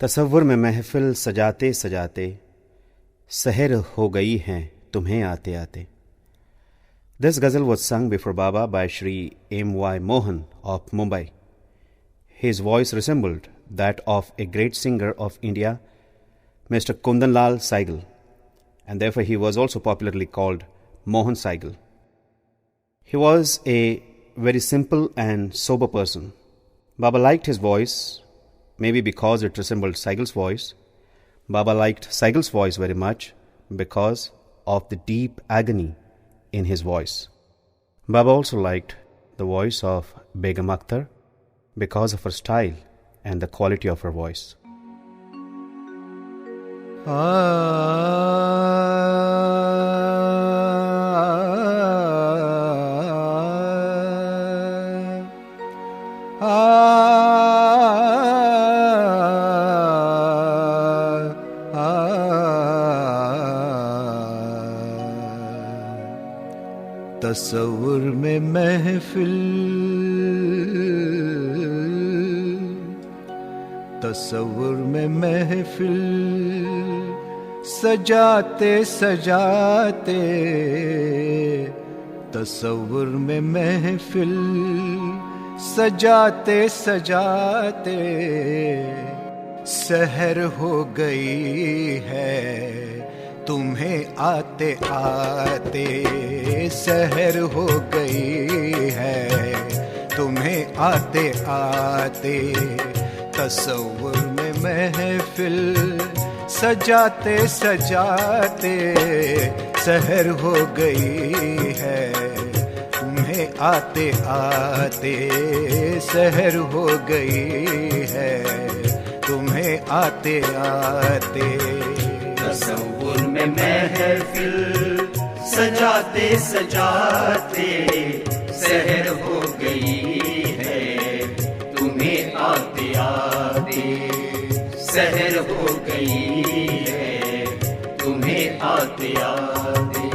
तसव्वुर में महफिल सजाते सजाते सहर हो गई हैं तुम्हें आते आते. This ghazal was sung before Baba by Shri M.Y. Mohan of Mumbai. His voice resembled that of a great singer of India, Mr. Kundanlal Saigal, and therefore he was also popularly called Mohan Saigal. He was a very simple and sober person. Baba liked his voice, maybe because it resembled Saigal's voice. Baba liked Saigal's voice very much because of the deep agony in his voice. Baba also liked the voice of Begum Akhtar because of her style and the quality of her voice. तसव्वुर में महफिल, तसव्वुर में महफिल सजाते सजाते, तसव्वुर में महफिल सजाते सजाते सहर हो गई है तुम्हें आते आते, सहर हो गई है तुम्हें आते आते. तसव्वुर में महफिल सजाते सजाते सहर हो गई है तुम्हें आते आते, सहर हो गई है तुम्हें आते आते. तसव्वुर में महफिल सजाते सजाते सहर हो गई है तुम्हें आते आते, सहर हो गई है तुम्हें आते आते.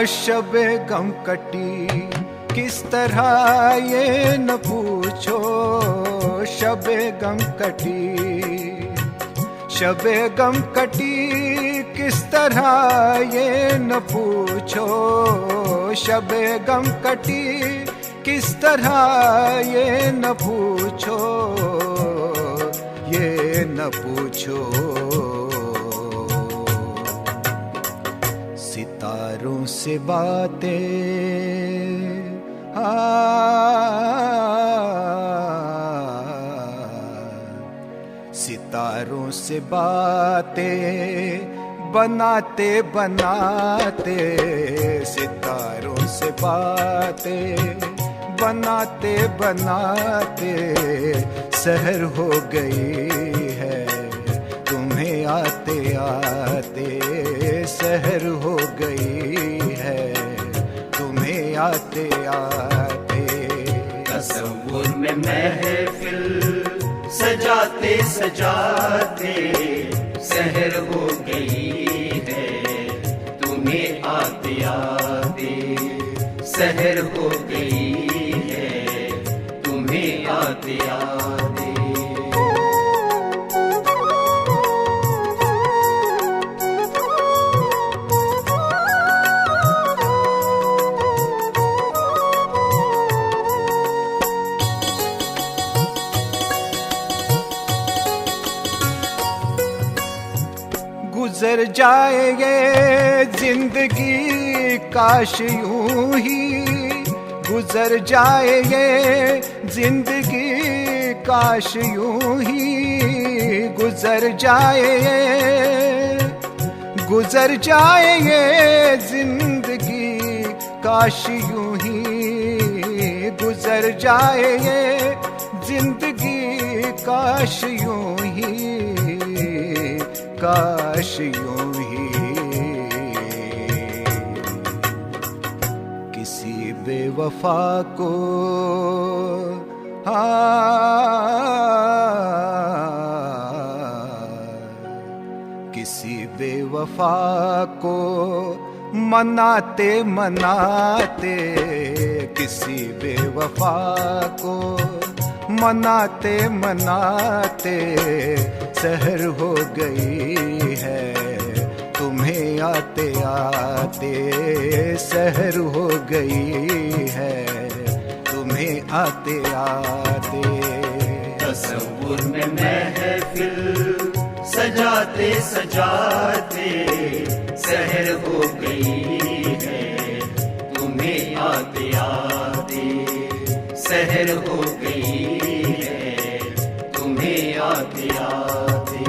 शबे गम कटी किस तरह ये न पूछो, शबे गम कटी, शबे गम कटी किस तरह ये न पूछो, शबे गम कटी किस तरह ये न पूछो, ये न पूछो. सितारों से बातें सितारों से बातें बनाते बनाते, सितारों से बातें बनाते बनाते सहर हो गई है तुम्हें आते आते, सहर हो गई है तुम्हें आते आते. तसव्वुर में महफिल सजाते सजाते सहर हो गई है तुम्हें आते आते, सहर हो गई है तुम्हें आते आते. गुजर जाए ये जिंदगी काश यूं ही, गुजर जाए ये जिंदगी काश यूं ही, गुजर जाए ये, गुजर जाए ये जिंदगी काश यूं ही, गुजर जाए ये जिंदगी काश यूं ही, काश यूं ही. किसी बेवफा को किसी बेवफा को मनाते मनाते, किसी बेवफा को मनाते मनाते सहर हो गई है, तुम्हें आते आते सहर हो गई है, तुम्हें आते आते। तसव्वुर में महफिल सजाते सजाते सहर हो गई है, तुम्हें आते आते सहर हो गई है, तुम्हें आते आते।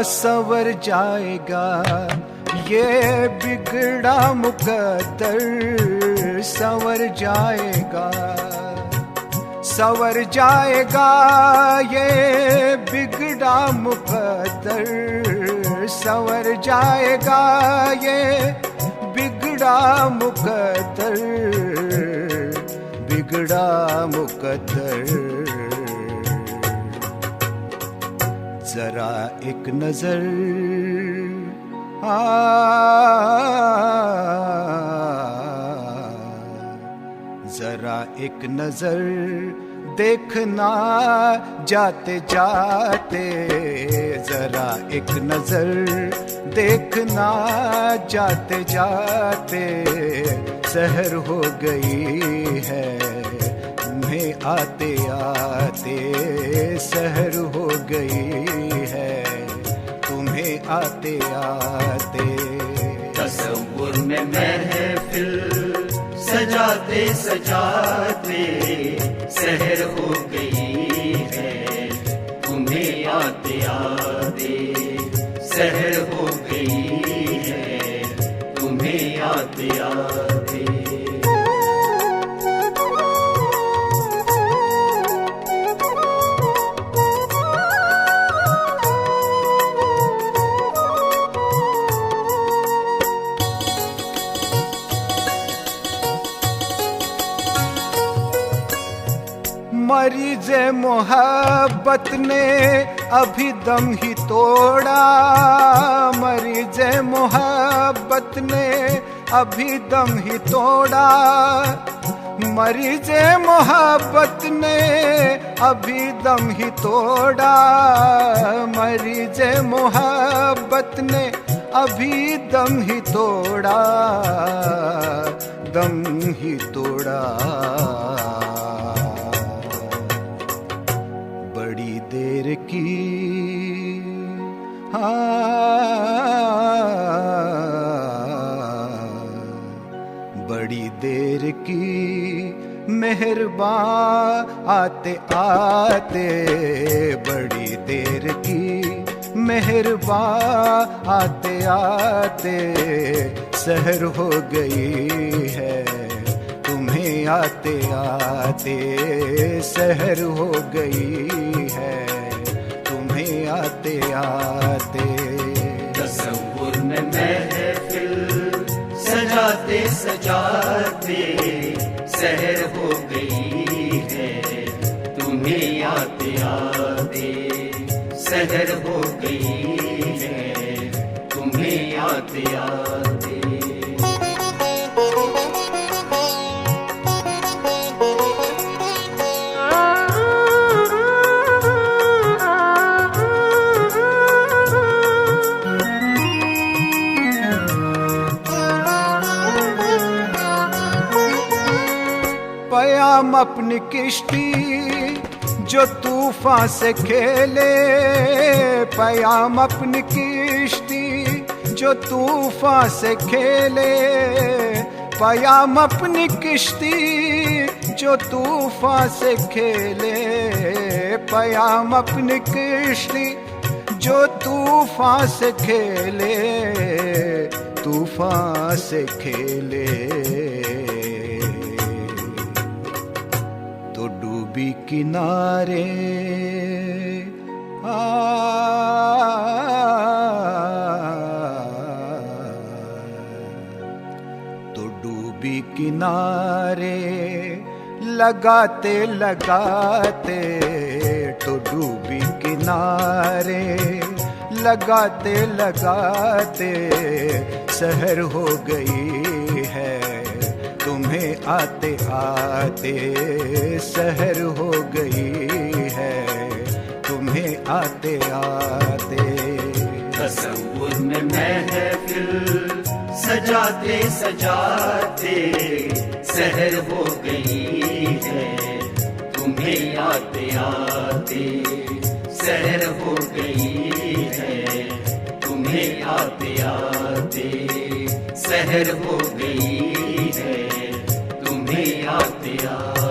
संवर जाएगा ये बिगड़ा मुकद्दर, संवर जाएगा, संवर जाएगा ये बिगड़ा मुकद्दर, संवर जाएगा ये बिगड़ा मुकद्दर, बिगड़ा मुकद्दर। जरा एक नजर जरा एक नजर देखना जाते जाते, जरा एक नजर देखना जाते जाते सहर हो गई है, तुम्हें आते आते सहर हो गई है, तुम्हें आते आते। तसव्वुर में महफिल सजाते सजाते सहर हो गई है, तुम्हें आते आते सहर हो गई है, तुम्हें आते आते। मरीज़े मोहब्बत ने अभी दम ही तोड़ा, मरीज़े मोहब्बत ने अभी दम ही तोड़ा, मरीज़े मोहब्बत ने अभी दम ही तोड़ा, मरीज़े मोहब्बत ने अभी दम ही तोड़ा, दम ही तोड़ा। बड़ी देर की बड़ी देर की मेहरबान आते आते, बड़ी देर की मेहरबान आते आते सहर हो गई है, तुम्हें आते आते सहर हो गई है, तुम्हें आते आते। तसव्वुर में महफिल सजाते सजाते सहर हो गई है, तुम्हें आते आते सहर हो गई है, तुम्हें आते आते। पयाम अपनी किश्ती जो तूफान से खेले, पयाम अपनी किश्ती जो तूफान से खेले, पयाम अपनी किश्ती जो तूफान से खेले, पयाम अपनी किश्ती जो तूफान से खेले, तूफान से खेले। डूबी किनारे तो डूबी किनारे लगाते लगाते, तो डूबी किनारे लगाते लगाते सहर हो गई है तुम्हें आते आते, सहर हो गई है तुम्हें आते आते। तसव्वुर में महफिल सजाते सजाते सहर हो गई है तुम्हें आते आते, सहर हो गई है तुम्हें आते आते, सहर हो गई है तुम्हें आते आते।